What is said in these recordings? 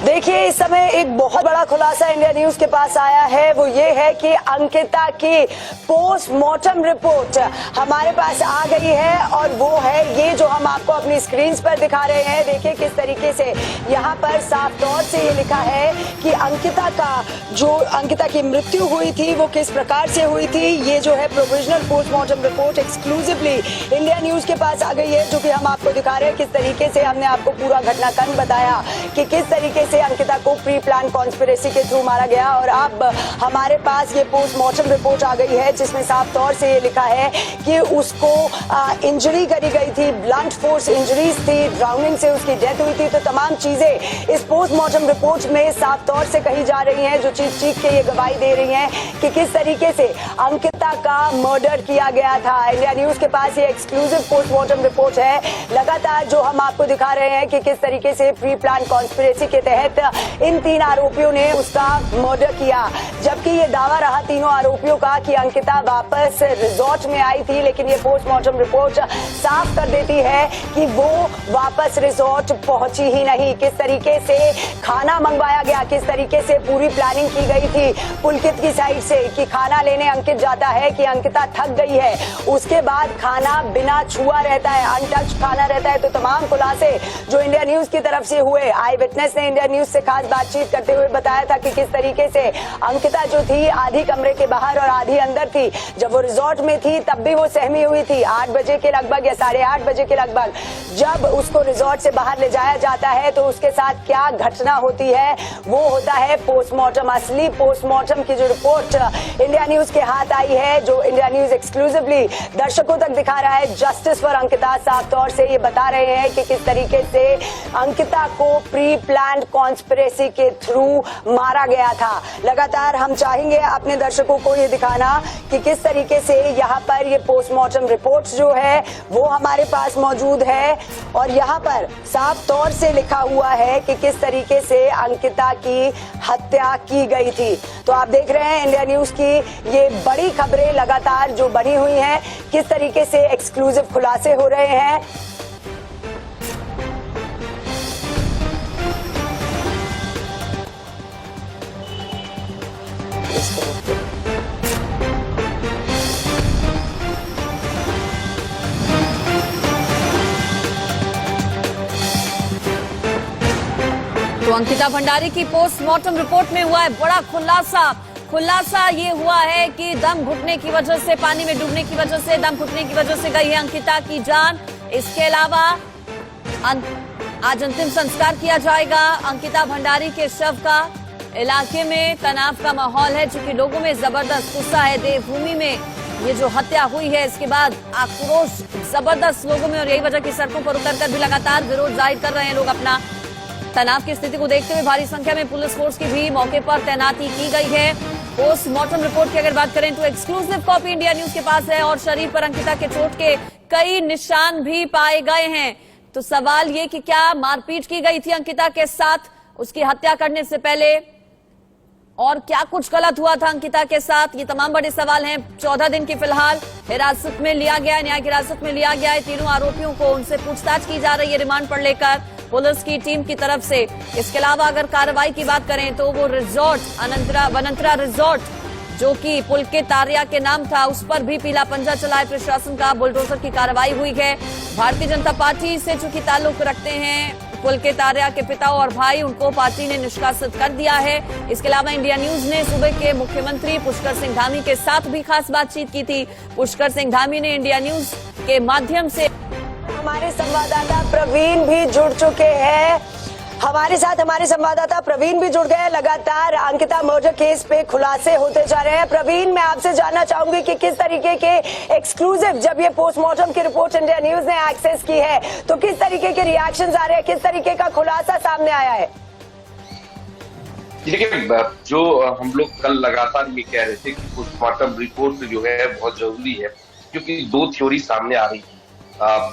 देखिए, इस समय एक बहुत बड़ा खुलासा इंडिया न्यूज के पास आया है। वो ये है कि अंकिता की पोस्टमार्टम रिपोर्ट हमारे पास आ गई है और वो है ये जो हम आपको अपनी स्क्रीन पर दिखा रहे हैं। देखिए किस तरीके से यहाँ पर साफ तौर से ये लिखा है कि अंकिता की मृत्यु हुई थी वो किस प्रकार से हुई थी। ये जो है provisional postmortem report exclusively India news के पास आ गई है, जो कि हम आपको दिखा रहे हैं। किस तरीके से हमने आपको पूरा घटनाक्रम बताया कि किस तरीके से अंकिता को प्री प्लान कॉन्स्पिरेसी के थ्रू मारा गया। और अब हमारे पास ये पोस्टमार्टम रिपोर्ट आ गई है जिसमें साफ तौर से ये लिखा है कि उसको इंजरी करी गई थी, ब्लंट फोर्स इंजरीज थी, ड्राउनिंग से उसकी डेथ हुई थी। तो तमाम चीजें इस पोस्टमार्टम रिपोर्ट में साफ तौर से कही जा रही हैं, जो चीख के ये गवाही दे रही हैं कि किस तरीके से अंकिता का मर्डर किया गया था। इंडिया न्यूज के पास ये एक्सक्लूसिव पोस्टमार्टम रिपोर्ट है। लगातार जो हम आपको दिखा रहे हैं कि किस तरीके से प्री प्लान कॉन्स्पिरेसी के तहत इन 3 आरोपियों ने उसका मर्डर किया, जबकि ये दावा रहा तीनों आरोपियों का कि अंकिता वापस रिजॉर्ट में आई थी। लेकिन ये पोस्टमार्टम रिपोर्ट साफ कर देती है कि वो वापस रिजॉर्ट पहुंची ही नहीं। किस तरीके से खाना मंगवाया गया, किस तरीके से पूरी प्लानिंग की गई थी पुलकित की साइड से कि खाना लेने अंकित जाता है कि अंकिता थक गई है, उसके बाद खाना बिना छुआ रहता है, अनटच खाना रहता है। तो तमाम खुलासे जो इंडिया न्यूज की तरफ से हुए, आई विटनेस ने इंडिया न्यूज से खास बातचीत करते हुए बताया था कि किस तरीके से अंकिता जो थी आधी कमरे के बाहर और आधी अंदर थी। जब वो रिजॉर्ट में थी तब भी वो सहमी हुई थी। 8 बजे के लगभग या 8:30 बजे के लगभग जब उसको रिजॉर्ट से बाहर ले जाया जाता है तो उसके साथ क्या घटना होती है वो होता है पोस्टमार्टम। असली पोस्टमार्टम की जो रिपोर्ट इंडिया न्यूज के हाथ आई है, जो इंडिया न्यूज एक्सक्लूसिवली दर्शकों तक दिखा रहा है, जस्टिस फॉर अंकिता, साफ तौर से ये बता रहे हैं कि किस तरीके से अंकिता को प्री प्लान्ड कॉन्स्पिरेसी के थ्रू मारा गया था। लगातार हम चाहेंगे अपने दर्शकों को ये दिखाना कि किस तरीके से यहाँ पर ये पोस्टमार्टम रिपोर्ट जो है वो हमारे पास मौजूद है और यहाँ पर साफ तौर से लिखा हुआ है कि किस तरीके से अंकिता की हत्या की गई थी। तो आप देख रहे हैं इंडिया न्यूज की ये बड़ी खबरें लगातार जो बनी हुई हैं, किस तरीके से एक्सक्लूसिव खुलासे हो रहे हैं। तो अंकिता भंडारी की पोस्टमार्टम रिपोर्ट में हुआ है बड़ा खुलासा ये हुआ है कि दम घुटने की वजह से, पानी में डूबने की वजह से, दम घुटने की वजह से गई है अंकिता की जान। इसके अलावा आज अंतिम संस्कार किया जाएगा अंकिता भंडारी के शव का। इलाके में तनाव का माहौल है, चूंकि लोगों में जबरदस्त गुस्सा है। देवभूमि में ये जो हत्या हुई है इसके बाद आक्रोश जबरदस्त लोगों में, और यही वजह की सड़कों पर उतरकर भी लगातार विरोध जाहिर कर रहे हैं लोग। अपना तनाव की स्थिति को देखते हुए भारी संख्या में पुलिस फोर्स की भी मौके पर तैनाती की गई है। पोस्टमार्टम रिपोर्ट की अगर बात करें तो एक्सक्लूसिव कॉपी इंडिया न्यूज के पास है और शरीर पर अंकिता के चोट के कई निशान भी पाए गए हैं। तो सवाल ये कि क्या मारपीट की गई थी अंकिता के साथ उसकी हत्या करने से पहले, और क्या कुछ गलत हुआ था अंकिता के साथ, ये तमाम बड़े सवाल हैं। 14 दिन की फिलहाल हिरासत में लिया गया है, न्यायिक हिरासत में लिया गया है तीनों आरोपियों को। उनसे पूछताछ की जा रही है रिमांड पर लेकर पुलिस की टीम की तरफ से। इसके अलावा अगर कार्रवाई की बात करें तो वो रिजॉर्ट वनंतरा रिजॉर्ट जो कि पुलकित आर्या के नाम था, उस पर भी पीला पंजा चलाए प्रशासन का, बुलडोजर की कार्रवाई हुई है। भारतीय जनता पार्टी से चूंकि ताल्लुक रखते हैं पुलकित आर्या के पिता और भाई, उनको पार्टी ने निष्कासित कर दिया है। इसके अलावा इंडिया न्यूज ने सूबे के मुख्यमंत्री पुष्कर सिंह धामी के साथ भी खास बातचीत की थी। पुष्कर सिंह धामी ने इंडिया न्यूज के माध्यम से हमारे संवाददाता प्रवीण भी जुड़ चुके हैं हमारे साथ। हमारे संवाददाता प्रवीण भी जुड़ गए। लगातार अंकिता मर्डर केस पे खुलासे होते जा रहे हैं। प्रवीण, मैं आपसे जानना चाहूंगी कि किस तरीके के एक्सक्लूसिव, जब ये पोस्टमार्टम की रिपोर्ट इंडिया न्यूज ने एक्सेस की है तो किस तरीके के रिएक्शंस आ रहे हैं, किस तरीके का खुलासा सामने आया है? देखिए, जो हम लोग कल लगातार ये कह रहे थे कि पोस्टमार्टम रिपोर्ट जो है बहुत जरूरी है, क्योंकि 2 थ्योरी सामने आ रही थी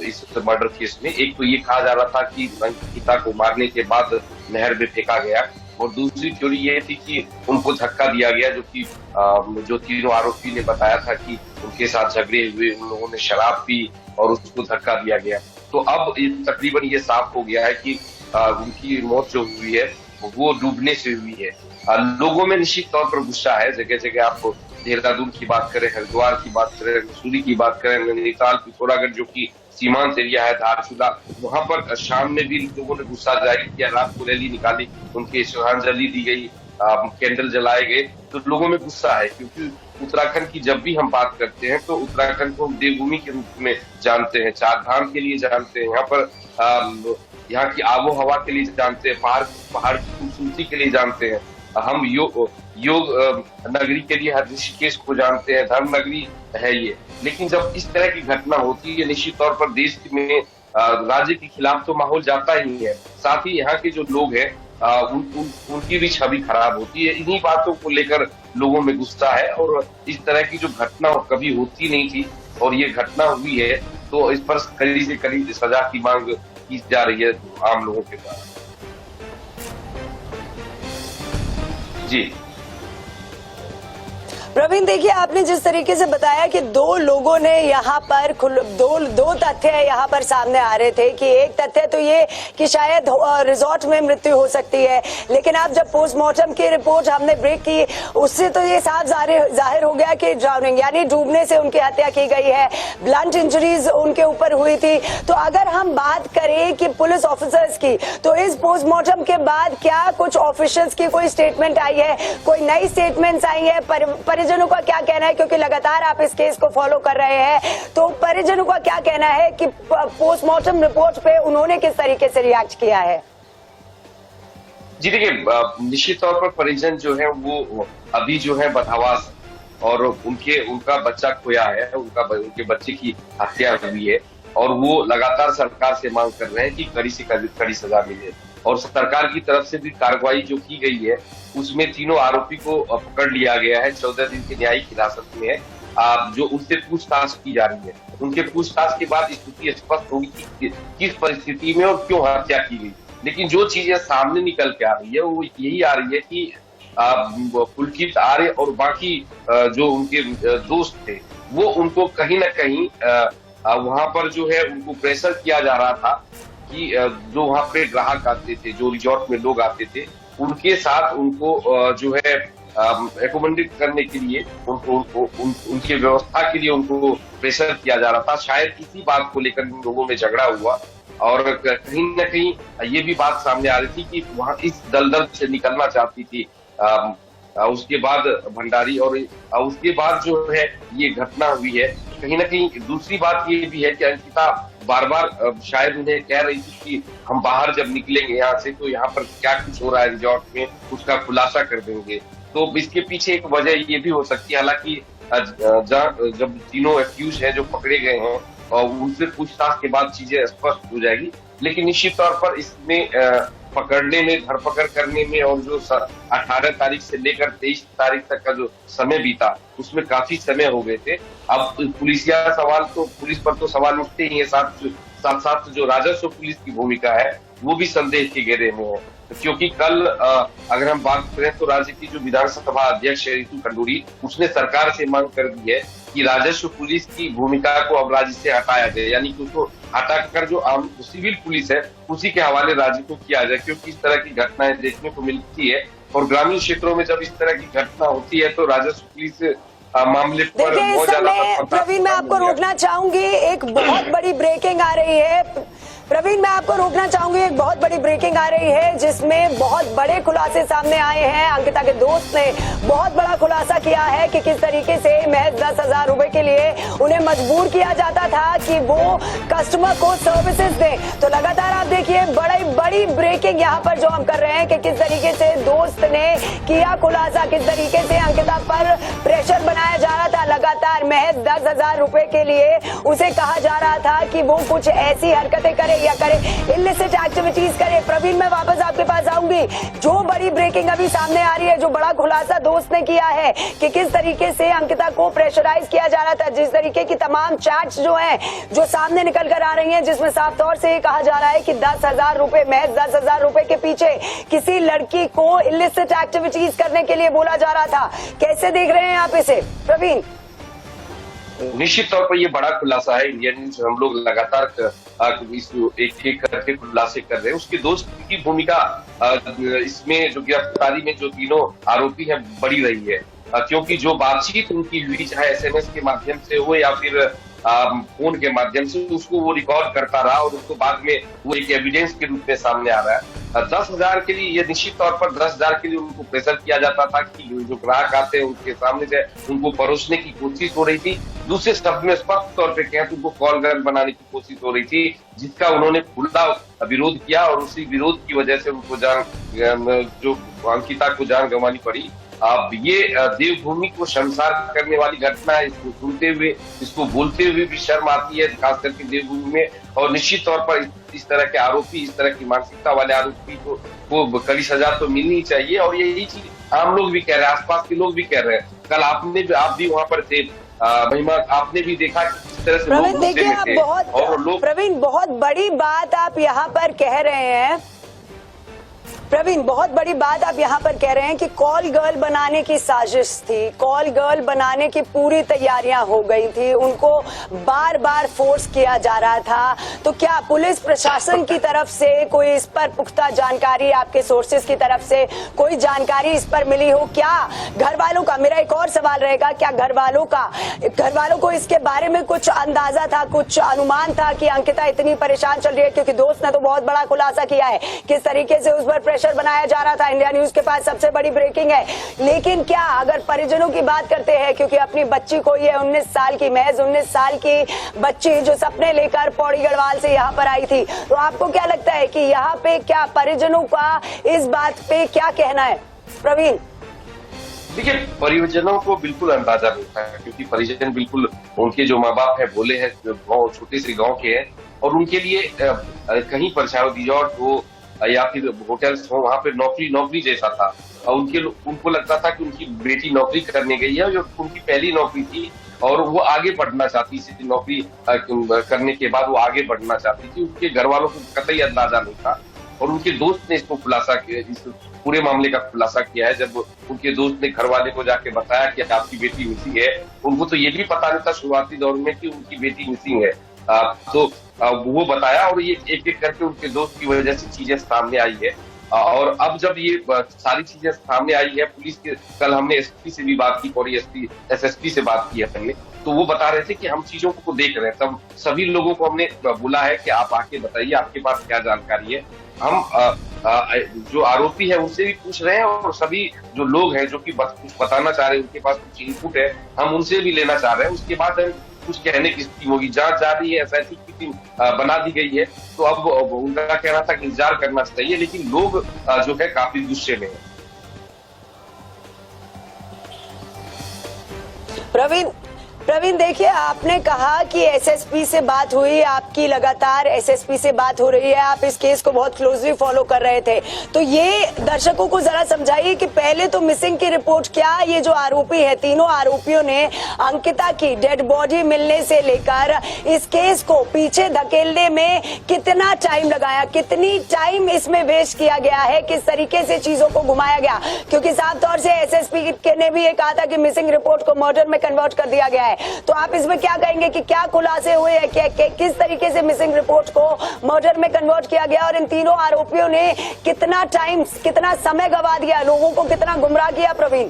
इस मर्डर केस में। एक तो ये कहा जा रहा था कि अंकिता को मारने के बाद नहर में फेंका गया, और दूसरी थ्योरी ये थी कि उनको धक्का दिया गया, जो कि जो तीनों आरोपी ने बताया था कि उनके साथ झगड़े हुए, उन लोगों ने शराब पी और उसको धक्का दिया गया। तो अब तकरीबन ये साफ हो गया है कि उनकी मौत जो हुई है वो डूबने से हुई है। लोगों में निश्चित तौर पर गुस्सा है। जगह जगह आप देहरादून की बात करें, हरिद्वार की बात करें, मसूरी की बात करें, नैनीताल, पिथौरागढ़ जो कि सीमांत एरिया है, धारचूला, वहां पर शाम में भी लोगों ने गुस्सा जाहिर किया, रात को रैली निकाली, उनके श्रद्धांजलि दी गई, कैंडल जलाए गए। तो लोगों में गुस्सा है, क्योंकि उत्तराखंड की जब भी हम बात करते हैं तो उत्तराखंड को हम देवभूमि के रूप में जानते हैं, चार धाम के लिए जानते हैं, यहाँ पर यहाँ की आबो हवा के लिए जानते हैं, पहाड़ की खूबसूरती के लिए जानते हैं, हम योग नगरी के लिए ऋषिकेश को जानते हैं, धर्म नगरी है ये। लेकिन जब इस तरह की घटना होती है, निश्चित तौर पर देश में राज्य के खिलाफ तो माहौल जाता ही है, साथ ही यहाँ के जो लोग हैं उनकी भी छवि खराब होती है। इन्हीं बातों को लेकर लोगों में गुस्सा है, और इस तरह की जो घटना कभी होती नहीं थी और ये घटना हुई है, तो इस पर कड़ी से कड़ी सजा की मांग की जा रही है आम लोगों के द्वारा। जी प्रवीण, देखिए आपने जिस तरीके से बताया कि दो लोगों ने यहाँ पर दो तथ्य यहाँ पर सामने आ रहे थे कि एक तथ्य तो ये कि शायद रिजॉर्ट में मृत्यु हो सकती है, लेकिन आप जब पोस्टमार्टम की रिपोर्ट हमने ब्रेक की उससे तो ये साफ जाहिर हो गया कि ड्राउनिंग यानी डूबने से उनकी हत्या की गई है, ब्लंट इंजरीज उनके ऊपर हुई थी। तो अगर हम बात करें कि पुलिस ऑफिसर्स की, तो इस पोस्टमार्टम के बाद क्या कुछ ऑफिशियल्स की कोई स्टेटमेंट आई है, कोई नई स्टेटमेंट्स आई है? परिजनों का क्या कहना है, क्योंकि लगातार आप इस केस को फॉलो कर रहे हैं, तो परिजनों का क्या कहना है कि पोस्टमार्टम रिपोर्ट पे उन्होंने किस तरीके से रिएक्ट किया है? जी देखिए, निश्चित तौर पर परिजन जो है वो अभी जो है बदहवास, और उनका बच्चा खोया है, उनके बच्चे की हत्या हुई है, और वो लगातार सरकार से मांग कर रहे हैं कि कड़ी से कड़ी सजा मिले। और सरकार की तरफ से भी कार्रवाई जो की गई है उसमें तीनों आरोपी को पकड़ लिया गया है, 14 दिन की न्यायिक हिरासत में है, जो उनसे पूछताछ की जा रही है। उनके पूछताछ के बाद स्थिति स्पष्ट होगी कि किस परिस्थिति में और क्यों हत्या की गई। लेकिन जो चीजें सामने निकल के आ रही है वो यही आ रही है कि पुलकित आर्य और बाकी जो उनके दोस्त थे वो उनको कहीं ना कहीं वहां पर जो है उनको प्रेशर किया जा रहा था कि जो वहां पे ग्राहक आते थे, जो रिजॉर्ट में लोग आते थे, उनके साथ उनको जो है एकोमोडेट करने के लिए उनके व्यवस्था के लिए उनको प्रेशर किया जा रहा था। शायद इसी बात को लेकर लोगों में झगड़ा हुआ, और कहीं न कहीं ये भी बात सामने आ रही थी कि वहां इस दलदल से निकलना चाहती थी उसके बाद भंडारी, और उसके बाद जो है ये घटना हुई है। कहीं ना कहीं दूसरी बात ये भी है कि अंकिता बार बार शायद उन्हें कह रही थी कि हम बाहर जब निकलेंगे यहाँ से तो यहाँ पर क्या कुछ हो रहा है रिजॉर्ट में उसका खुलासा कर देंगे। तो इसके पीछे एक वजह ये भी हो सकती है, हालांकि जब तीनों एक्यूज हैं जो पकड़े गए हैं और उनसे पूछताछ के बाद चीजें स्पष्ट हो जाएगी। लेकिन निश्चित तौर पर इसमें पकड़ने में, धरपकड़ करने में, और जो 18 तारीख से लेकर 23 तारीख तक का जो समय बीता उसमें काफी समय हो गए थे। अब पुलिसिया सवाल तो पुलिस पर तो सवाल उठते ही है, साथ साथ जो राजस्व पुलिस की भूमिका है वो भी संदेह के घेरे में है, क्योंकि कल अगर हम बात करें तो राज्य की जो विधानसभा अध्यक्ष है रितु खंडूरी, उसने सरकार से मांग कर दी है कि राजस्व पुलिस की भूमिका को अब राज्य से हटाया जाए, यानी कि उसको हटाकर जो आम सिविल पुलिस है उसी के हवाले राज्य को किया जाए, क्योंकि इस तरह की घटनाएं देखने को मिलती है। और ग्रामीण क्षेत्रों में जब इस तरह की घटना होती है तो राजस्व पुलिस मामले पर बहुत ज्यादा। प्रवीण, मैं आपको रोकना चाहूंगी, एक बहुत बड़ी ब्रेकिंग आ रही है। प्रवीण, मैं आपको रोकना चाहूंगी, एक बहुत बड़ी ब्रेकिंग आ रही है जिसमें बहुत बड़े खुलासे सामने आए हैं। अंकिता के दोस्त ने बहुत बड़ा खुलासा किया है कि किस तरीके से महज 10,000 रुपए के लिए उन्हें मजबूर किया जाता था कि वो कस्टमर को सर्विसेज दें। तो लगातार आप देखिए बड़ी ब्रेकिंग यहाँ पर जो हम कर रहे हैं कि किस तरीके से दोस्त ने किया खुलासा, किस तरीके से अंकिता पर प्रेशर बनाया जा रहा था। लगातार महज 10,000 रुपए के लिए उसे कहा जा रहा था कि वो कुछ ऐसी हरकतें करे या करे, इलिसिट एक्टिविटीज करे। प्रवीण, मैं वापस आपके पास आऊंगी। जो बड़ी ब्रेकिंग अभी सामने आ रही है, जो बड़ा खुलासा दोस्त ने किया है कि किस तरीके से अंकिता को प्रेशराइज किया जा रहा था, जिस तरीके की तमाम चैट्स जो हैं जो सामने निकल कर आ रही हैं, जिसमें साफ तौर से ये कहा जा रहा है कि 10,000 रुपए, महज 10,000 रुपए के पीछे किसी लड़की को इलिसिट एक्टिविटीज करने के लिए बोला जा रहा था। कैसे देख रहे हैं आप इसे प्रवीण? निश्चित तौर पर ये बड़ा खुलासा है। इंडियन न्यूज हम लोग लगातार इस एक एक करके खुलासे कर रहे हैं। उसके दोस्त की भूमिका इसमें जो गिरफ्तारी में जो तीनों आरोपी हैं बड़ी रही है, क्योंकि जो बातचीत उनकी हुई, चाहे एसएमएस के माध्यम से हो या फिर फोन के माध्यम से, उसको वो रिकॉर्ड करता रहा और उसको बाद में वो एक एविडेंस के रूप में सामने आ रहा है। 10,000 के लिए, ये निश्चित तौर पर 10,000 के लिए उनको प्रेशर किया जाता था कि जो ग्राहक आते हैं उनके सामने से उनको परोसने की कोशिश हो रही थी। दूसरे शब्द में स्पष्ट तौर पे कहें तो उनको कॉल गर्ल बनाने की कोशिश हो रही थी, जिसका उन्होंने खुला विरोध किया और उसी विरोध की वजह से उनको जो अंकिता को जान गंवानी पड़ी। अब ये देवभूमि को शर्मसार करने वाली घटना है। इसको सुनते हुए, इसको बोलते हुए भी शर्म आती है, खास करके देवभूमि में। और निश्चित तौर पर इस तरह के आरोपी, इस तरह की मानसिकता वाले आरोपी को कड़ी सजा तो मिलनी चाहिए। और यही चीज आम लोग भी कह रहे हैं, आसपास के लोग भी कह रहे हैं। कल आप भी वहां पर थे महिमा, आपने भी देखा कि किस तरह से प्रवीण, देखिए आप प्रवीण, बहुत बड़ी बात आप यहाँ पर कह रहे हैं। प्रवीण, बहुत बड़ी बात आप यहाँ पर कह रहे हैं कि कॉल गर्ल बनाने की साजिश थी, कॉल गर्ल बनाने की पूरी तैयारियां हो गई थी, उनको बार बार फोर्स किया जा रहा था। तो क्या पुलिस प्रशासन की तरफ से कोई इस पर पुख्ता जानकारी, आपके सोर्सेज की तरफ से कोई जानकारी इस पर मिली हो? क्या घर वालों का, मेरा एक और सवाल रहेगा, क्या घर वालों को इसके बारे में कुछ अंदाजा था, कुछ अनुमान था कि अंकिता इतनी परेशान चल रही है? क्योंकि दोस्त ने तो बहुत बड़ा खुलासा किया है किस तरीके से उस पर प्रेशर बनाया जा रहा था। इंडिया न्यूज के पास सबसे बड़ी ब्रेकिंग है। लेकिन क्या अगर परिजनों की बात करते हैं, क्योंकि अपनी बच्ची को, ये 19 साल की, महज 19 साल की बच्ची जो सपने लेकर पौड़ी गढ़वाल से यहाँ पर आई थी, तो आपको क्या लगता है कि यहाँ पे क्या परिजनों का इस बात पे क्या कहना है? प्रवीण, देखिए, परिजनों को बिल्कुल अंदाजा नहीं था, क्योंकि परिजन बिल्कुल, उनके जो माँ बाप है बोले हैं, गाँव, छोटे से गाँव के हैं, और उनके लिए कहीं पर चाहे रिजॉर्ट हो या फिर होटल्स हो, वहां पे नौकरी जैसा था। और उनको लगता था कि उनकी बेटी नौकरी करने गई है, जो उनकी पहली नौकरी थी, और वो आगे बढ़ना चाहती थी। नौकरी करने के बाद वो आगे बढ़ना चाहती थी। उनके घर वालों को कतई अंदाजा नहीं था। और उनके दोस्त ने इसको खुलासा किया, इस पूरे मामले का खुलासा किया है। जब उनके दोस्त ने घर वाले को जाके बताया कि आपकी बेटी मिसिंग है, उनको तो ये भी पता नहीं था शुरुआती दौर में कि उनकी बेटी मिसिंग है। तो वो बताया, और ये एक एक करके उनके दोस्त की वजह से चीजें सामने आई है। और अब जब ये सारी चीजें सामने आई है, पुलिस के, कल हमने एसपी से भी बात की, और एसएसपी से बात की है पहले, तो वो बता रहे थे कि हम चीजों को देख रहे हैं। तब सभी लोगों को हमने बोला है कि आप आके बताइए आपके पास क्या जानकारी है। हम जो आरोपी है उनसे भी पूछ रहे हैं, और सभी जो लोग हैं जो कि कुछ बताना चाह रहे हैं, उनके पास कुछ इनपुट है, हम उनसे भी लेना चाह रहे हैं। उसके बाद हम कुछ कहने की स्थिति होगी। जांच जारी है, एसआईटी की टीम बना दी गई है, तो अब उनका कहना था कि इंतजार करना चाहिए। लेकिन लोग जो है काफी गुस्से में है। प्रवीण, देखिए, आपने कहा कि एसएसपी से बात हुई, आपकी लगातार एसएसपी से बात हो रही है, आप इस केस को बहुत क्लोजली फॉलो कर रहे थे। तो ये दर्शकों को जरा समझाइए कि पहले तो मिसिंग की रिपोर्ट, क्या ये जो आरोपी है, तीनों आरोपियों ने अंकिता की डेड बॉडी मिलने से लेकर इस केस को पीछे धकेलने में कितना टाइम लगाया, कितनी टाइम इसमें वेस्ट किया गया है, किस तरीके से चीजों को घुमाया गया? क्योंकि साफ तौर से एसएसपी ने भी ये कहा था कि मिसिंग रिपोर्ट को मर्डर में कन्वर्ट कर दिया गया है। तो आप इसमें क्या कहेंगे कि क्या खुलासे हुए हैं, किस तरीके से मिसिंग रिपोर्ट को मर्डर में कन्वर्ट किया गया, और इन तीनों आरोपियों ने कितना टाइम, कितना समय गवा दिया, लोगों को कितना गुमराह किया? प्रवीण,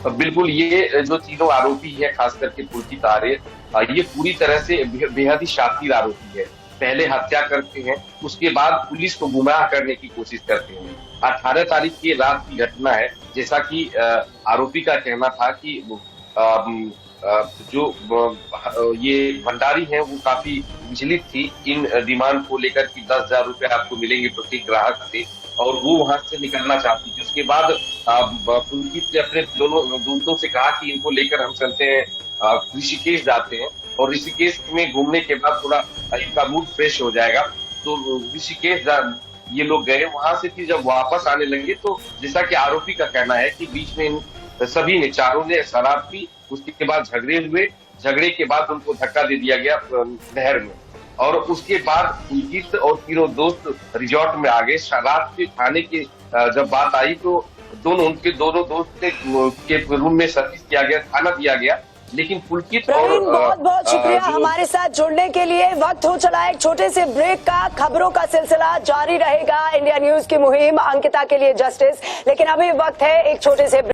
बिल्कुल, ये जो तीनों आरोपी है, खास करके पुलकित आर्य, ये पूरी तरह से बेहद ही शातिर आरोपी है। पहले हत्या करते हैं, उसके बाद पुलिस को गुमराह करने की कोशिश करते हैं। 18 तारीख की रात की घटना है, जैसा कि आरोपी का कहना था कि जो ये भंडारी हैं वो काफी विचलित थी इन डिमांड को लेकर कि 10,000 रुपए आपको मिलेंगे प्रति ग्राहक से, और वो वहां से निकलना चाहती थी। उसके बाद पुलकित ने अपने दोनों दोस्तों से कहा कि इनको लेकर हम चलते हैं, ऋषिकेश जाते हैं, और ऋषिकेश में घूमने के बाद थोड़ा इनका मूड फ्रेश हो जाएगा। तो ऋषिकेश ये लोग गए। वहां से फिर जब वापस आने लगे, तो जैसा कि आरोपी का कहना है कि बीच में सभी ने, चारों ने शराब पी, उसके बाद झगड़े हुए, झगड़े के बाद उनको धक्का दे दिया गया नहर में, और उसके बाद पुलकित और तीनों दोस्त रिजॉर्ट में आ गए। शराब के खाने की जब बात आई, तो उनके दोनों दोस्त के रूम में सर्विस किया गया, खाना दिया गया, लेकिन पुलकित प्रवीण, बहुत बहुत शुक्रिया जो हमारे साथ जुड़ने के लिए। वक्त हो चला एक छोटे से ब्रेक का। खबरों का सिलसिला जारी रहेगा। इंडिया न्यूज की मुहिम अंकिता के लिए जस्टिस, लेकिन अभी वक्त है एक छोटे से